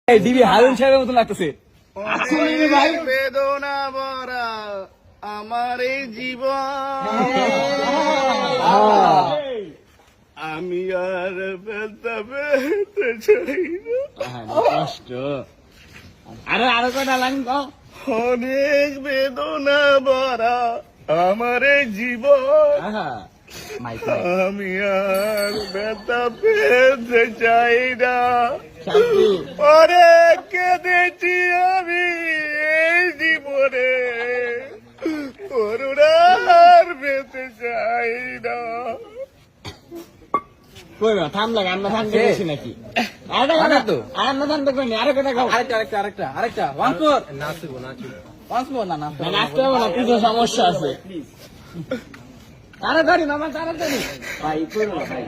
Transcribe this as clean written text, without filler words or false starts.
DB Harun সাহেবের মতন লাগতেছে। বেদনা ভরা আমার এই জীবন, আমি আর ব্যথা পেতে চাই না। কষ্ট আরো কটা লাইন কও। অনেক বেদনা ভরা আমার এই জীবন, আমি আর ব্যথা পেতে চাই না। অনেক কেঁদেছি আমি এই জীবনে, করুণার পেতে চাই না। থামলা আমরা থামতে গেছি নাকি? আমরা থামতে কইনি, আরো কথা খাও। আরেকটা ওয়ান্স মোর না নাচতে হবে না, কিছু সমস্যা আছে। তাড়াতাড়ি মামা তাড়াতাড়ি ভাই করো ভাই।